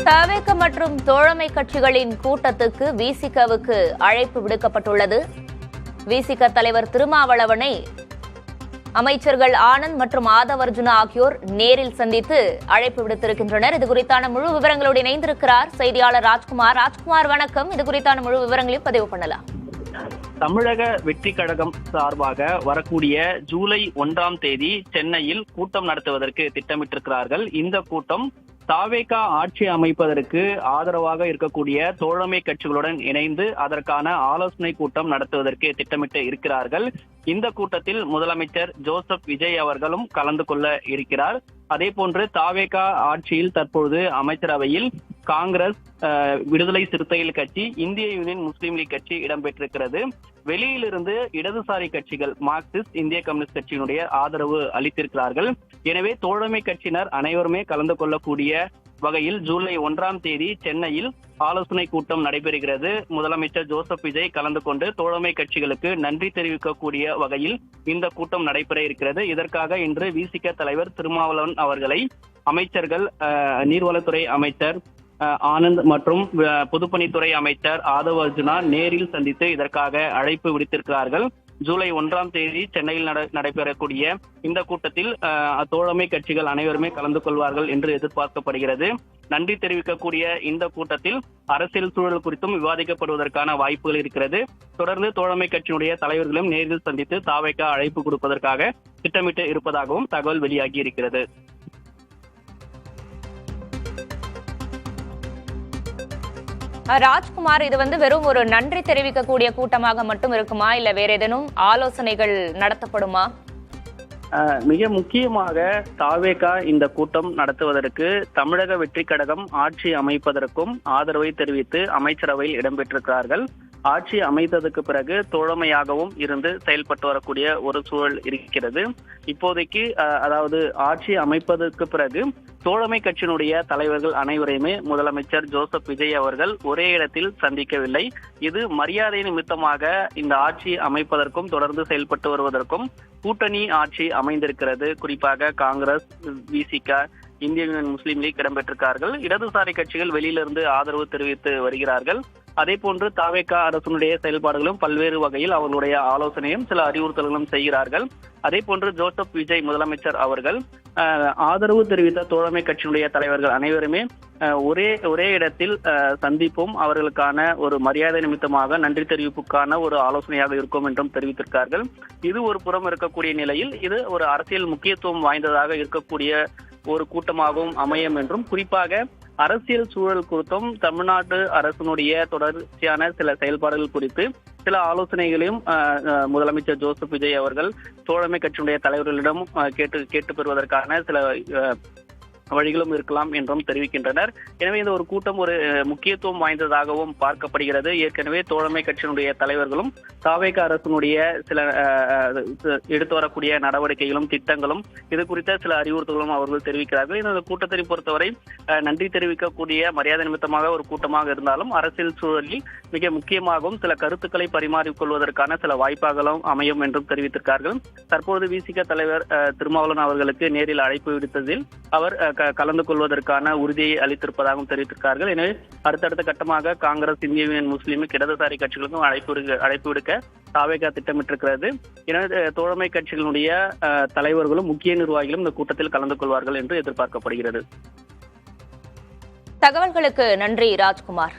தவேக மற்றும் தோழமை கட்சிகளின் கூட்டத்துக்கு விசிகவுக்கு அழைப்பு விடுக்கப்பட்டுள்ளது. விசிக தலைவர் திருமாவளவனை அமைச்சர்கள் ஆனந்த் மற்றும் ஆதவர்ஜுனா ஆகியோர் நேரில் சந்தித்து அழைப்பு விடுத்திருக்கின்றனர். இது குறித்தான முழு விவரங்களோடு இணைந்திருக்கிறார் செய்தியாளர் ராஜ்குமார். ராஜ்குமார் வணக்கம். இது குறித்தான முழு விவரங்களையும் பதிவு பண்ணலாம். தமிழக வெற்றி கழகம் சார்பாக வரக்கூடிய ஜூலை 1ஆம் தேதி சென்னையில் கூட்டம் நடத்துவதற்கு திட்டமிட்டிருக்கிறார்கள். இந்த கூட்டம் தவேக ஆட்சி அமைப்பதற்கு ஆதரவாக இருக்கக்கூடிய தோழமை கட்சிகளுடன் இணைந்து அதற்கான ஆலோசனை கூட்டம் நடத்துவதற்கு திட்டமிட்டு இருக்கிறார்கள். இந்த கூட்டத்தில் முதலமைச்சர் ஜோசப் விஜய் அவர்களும் கலந்து கொள்ள இருக்கிறார். அதே போன்று தவேக ஆட்சியில் தற்பொழுது அமைச்சரவையில் காங்கிரஸ், விடுதலை சிறுத்தைகள் கட்சி, இந்திய யூனியன் முஸ்லீம் லீக் கட்சி இடம்பெற்றிருக்கிறது. வெளியிலிருந்து இடதுசாரி கட்சிகள் மார்க்சிஸ்ட், இந்திய கம்யூனிஸ்ட் கட்சியினுடைய ஆதரவு அளித்திருக்கிறார்கள். எனவே தோழமை கட்சியினர் அனைவருமே கலந்து கொள்ளக்கூடிய வகையில் ஜூலை 1ஆம் தேதி சென்னையில் ஆலோசனை கூட்டம் நடைபெறுகிறது. முதலமைச்சர் ஜோசப் விஜய் கலந்து கொண்டு தோழமை கட்சிகளுக்கு நன்றி தெரிவிக்கக்கூடிய வகையில் இந்த கூட்டம் நடைபெற இருக்கிறது. இதற்காக இன்று விசிக தலைவர் திருமாவளவன் அவர்களை அமைச்சர்கள், நீர்வளத்துறை அமைச்சர் ஆனந்த் மற்றும் பொதுப்பணித்துறை அமைச்சர் ஆதவர்ஜுனா நேரில் சந்தித்து இதற்காக அழைப்பு விடுத்திருக்கிறார்கள். ஜூலை 1ஆம் தேதி சென்னையில் நடைபெறக்கூடிய இந்த கூட்டத்தில் தோழமை கட்சிகள் அனைவருமே கலந்து கொள்வார்கள் என்று எதிர்பார்க்கப்படுகிறது. நன்றி தெரிவிக்கக்கூடிய இந்த கூட்டத்தில் அரசியல் சூழல் குறித்தும் விவாதிக்கப்படுவதற்கான வாய்ப்புகள் இருக்கிறது. தொடர்ந்து தோழமை கட்சியினுடைய தலைவர்களும் நேரில் சந்தித்து தவேக அழைப்பு கொடுப்பதற்காக திட்டமிட்டு இருப்பதாகவும் தகவல் வெளியாகி இருக்கிறது. ராஜ்குமார், இது வெறும் ஒரு நன்றி தெரிவிக்கக்கூடிய கூட்டமாக மட்டும் இருக்குமா, இல்ல வேற ஏதேனும் ஆலோசனைகள் நடத்தப்படுமா? மிக முக்கியமாக தவேக இந்த கூட்டம் நடத்துவதற்கு தமிழக வெற்றி கழகம் ஆட்சி அமைப்பதற்கும் ஆதரவை தெரிவித்து அமைச்சரவையில் இடம்பெற்றிருக்கிறார்கள். ஆட்சி அமைத்ததுக்கு பிறகு தோழமையாகவும் இருந்து செயல்பட்டு வரக்கூடிய ஒரு சூழல் இருக்கிறது. இப்போதைக்கு அதாவது ஆட்சி அமைப்பதற்கு பிறகு தோழமை கட்சியினுடைய தலைவர்கள் அனைவரையுமே முதலமைச்சர் ஜோசப் விஜய் அவர்கள் ஒரே இடத்தில் சந்திக்கவில்லை. இது மரியாதை நிமித்தமாக இந்த ஆட்சி அமைப்பதற்கும் தொடர்ந்து செயல்பட்டு வருவதற்கும் கூட்டணி ஆட்சி அமைந்திருக்கிறது. குறிப்பாக காங்கிரஸ், விசிக, இந்திய யூனியன் முஸ்லீம் லீக் இடம்பெற்றிருக்கிறார்கள். இடதுசாரி கட்சிகள் வெளியிலிருந்து ஆதரவு தெரிவித்து வருகிறார்கள். அதே போன்று தவேக அரசுடைய செயல்பாடுகளும் பல்வேறு வகையில் அவர்களுடைய ஆலோசனையும் சில அறிவுறுத்தல்களும் செய்கிறார்கள். அதே போன்று ஜோசப் விஜய் முதலமைச்சர் அவர்கள் ஆதரவு தெரிவித்த தோழமை கட்சியினுடைய தலைவர்கள் அனைவருமே ஒரே இடத்தில் சந்திப்போம், அவர்களுக்கான ஒரு மரியாதை நிமித்தமாக நன்றி தெரிவிப்புக்கான ஒரு ஆலோசனையாக இருக்கும் என்றும் தெரிவித்திருக்கார்கள். இது ஒரு புறம் இருக்கக்கூடிய நிலையில் இது ஒரு அரசியல் முக்கியத்துவம் வாய்ந்ததாக இருக்கக்கூடிய ஒரு கூட்டமாகவும் அமையும் என்றும், குறிப்பாக அரசியல் சூழல் குறித்தும் தமிழ்நாட்டு அரசினுடைய தொடர்ச்சியான சில செயல்பாடுகள் குறித்து சில ஆலோசனைகளையும் முதலமைச்சர் ஜோசப் விஜய் அவர்கள் தோழமை கட்சியினுடைய தலைவர்களிடம் கேட்டு பெறுவதற்கான சில வழிகளும் இருக்கலாம் என்றும் தெரிவிக்கின்றனர். எனவே இந்த ஒரு கூட்டம் ஒரு முக்கியத்துவம் வாய்ந்ததாகவும் பார்க்கப்படுகிறது. ஏற்கனவே தோழமை கட்சியினுடைய தலைவர்களும் தவேக அரசினுடைய சில எடுத்து வரக்கூடிய நடவடிக்கைகளும் திட்டங்களும் இது குறித்த சில அறிவுறுத்தல்களும் அவர்கள் தெரிவிக்கிறார்கள். இந்த கூட்டத்தை பொறுத்தவரை நன்றி தெரிவிக்கக்கூடிய மரியாதை நிமித்தமாக ஒரு கூட்டமாக இருந்தாலும் அரசியல் சூழலில் மிக முக்கியமாகவும் சில கருத்துக்களை பரிமாறிக்கொள்வதற்கான சில வாய்ப்பாகவும் அமையும் என்றும் தெரிவித்திருக்கார்கள். தற்போது விசிக தலைவர் திருமாவளவன் அவர்களுக்கு நேரில் அழைப்பு விடுத்ததில் அவர் கலந்து கொள்வதற்கான உறுதியை அளித்திருப்பதாகவும் தெரிவித்திருக்கார்கள். எனவே அடுத்தடுத்த கட்டமாக காங்கிரஸ், இந்திய யூனியன் முஸ்லீம் லீக், இடதுசாரி கட்சிகளுக்கும் அழைப்பு விடுக்க தவேக திட்டமிட்டிருக்கிறது. எனவே தோழமை கட்சிகளுடைய தலைவர்களும் முக்கிய நிர்வாகிகளும் இந்த கூட்டத்தில் கலந்து கொள்வார்கள் என்று எதிர்பார்க்கப்படுகிறது. தகவல்களுக்கு நன்றி ராஜ்குமார்.